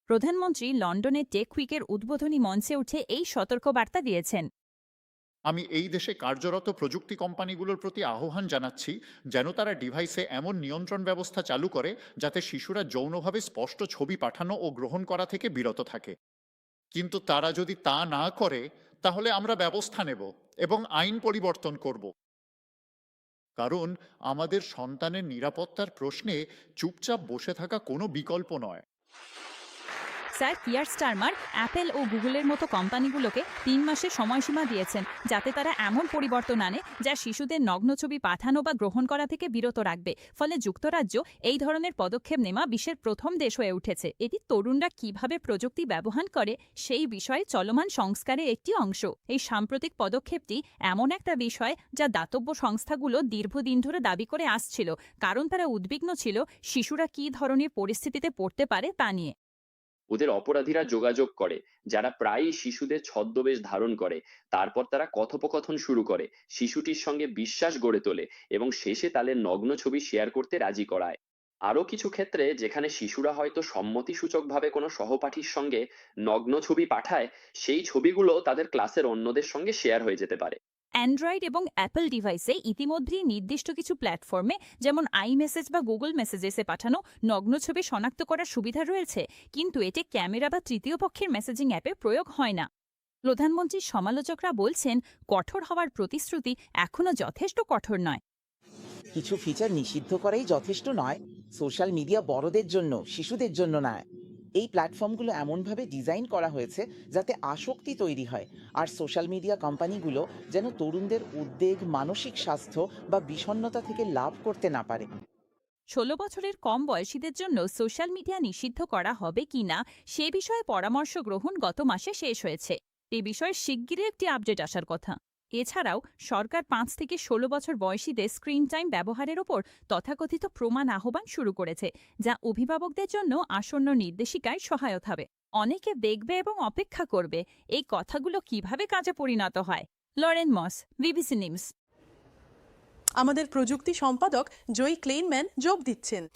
প্রধানমন্ত্রী লন্ডনে টেক উইকের উদ্বোধনী মঞ্চে উঠে এই সতর্কবার্তা দিয়েছেন। আমি এই দেশে কার্যরত প্রযুক্তি কোম্পানিগুলোর প্রতি আহ্বান জানাচ্ছি যেন তারা ডিভাইসে এমন নিয়ন্ত্রণ ব্যবস্থা চালু করে যাতে শিশুরা যৌনভাবে স্পষ্ট ছবি পাঠানো ও গ্রহণ করা থেকে বিরত থাকে। কিন্তু তারা যদি তা না করে তাহলে আমরা ব্যবস্থা নেব এবং আইন পরিবর্তন করব। কারণ আমাদের সন্তানের নিরাপত্তার প্রশ্নে চুপচাপ বসে থাকা কোনো বিকল্প নয়। স্যার কিয়ার স্টারমার অ্যাপেল ও গুগলের মতো কোম্পানিগুলোকে 3 মাসের সময়সীমা দিয়েছেন যাতে তারা এমন পরিবর্তন আনে যা শিশুদের নগ্ন ছবি পাঠানো বা গ্রহণ করা থেকে বিরত রাখবে। ফলে যুক্তরাজ্য এই ধরনের পদক্ষেপ নেওয়া বিশ্বের প্রথম দেশ হয়ে উঠেছে। এটি তরুণরা কিভাবে প্রযুক্তি ব্যবহার করে সেই বিষয়ে চলমান সংস্কারের একটি অংশ। এই সাম্প্রতিক পদক্ষেপটি এমন একটা বিষয় যা দাতব্য সংস্থাগুলো দীর্ঘদিন ধরে দাবি করে আসছিল, কারণ তারা উদ্বিগ্ন ছিল শিশুরা কী ধরনের পরিস্থিতিতে পড়তে পারে তা নিয়ে। ওদের অপরাধীরা যোগাযোগ করে, যারা প্রায়ই শিশুদের ছদ্মবেশ ধারণ করে। তারপর তারা কথোপকথন শুরু করে, শিশুটির সঙ্গে বিশ্বাস গড়ে তোলে এবং শেষে তাদের নগ্ন ছবি শেয়ার করতে রাজি করায়। আরো কিছু ক্ষেত্রে যেখানে শিশুরা হয়তো সম্মতিসূচকভাবে কোনো সহপাঠীর সঙ্গে নগ্ন ছবি পাঠায়, সেই ছবিগুলো তাদের ক্লাসের অন্যদের সঙ্গে শেয়ার হয়ে যেতে পারে। অ্যান্ড্রয়েড এবং অ্যাপল ডিভাইসে ইতিমধ্যেই নির্দিষ্ট কিছু প্ল্যাটফর্মে যেমন আইমেসেজ বা গুগল মেসেজেসে পাঠানো নগ্ন ছবি শনাক্ত করার সুবিধা রয়েছে, কিন্তু এতে ক্যামেরা বা তৃতীয় পক্ষের মেসেজিং অ্যাপে প্রয়োগ হয় না। প্রধানমন্ত্রীর সমালোচকরা বলছেন কঠোর হওয়ার প্রতিশ্রুতি এখনও যথেষ্ট কঠোর নয়। কিছু ফিচার নিষিদ্ধ করাই যথেষ্ট নয়। সোশ্যাল মিডিয়া বড়দের জন্য, শিশুদের জন্য নয়। এই প্ল্যাটফর্মগুলো এমনভাবে ডিজাইন করা হয়েছে যাতে আসক্তি তৈরি হয়, আর সোশ্যাল মিডিয়া কোম্পানিগুলো যেন তরুণদের উদ্বেগ, মানসিক স্বাস্থ্য বা বিষণ্ণতা থেকে লাভ করতে না পারে। 16 বছরের কম বয়সীদের জন্য সোশ্যাল মিডিয়া নিষিদ্ধ করা হবে কিনা সে বিষয়ে পরামর্শ গ্রহণ গত মাসে শেষ হয়েছে। এ বিষয়ে শিগগিরই একটি আপডেট আসার কথা। এছাড়াও সরকার 5 থেকে 16 বছর বয়সীদের স্ক্রিন টাইম ব্যবহারের ওপর তথাকথিত প্রমাণ আহ্বান শুরু করেছে, যা অভিভাবকদের জন্য আসন্ন নির্দেশিকায় সহায়ক হবে। অনেকে দেখবে এবং অপেক্ষা করবে এই কথাগুলো কিভাবে কাজে পরিণত হয়। লরেন মস, বিবিসি নিউজ। আমাদের প্রযুক্তি সম্পাদক জয়ী ক্লেইনম্যান যোগ দিচ্ছেন।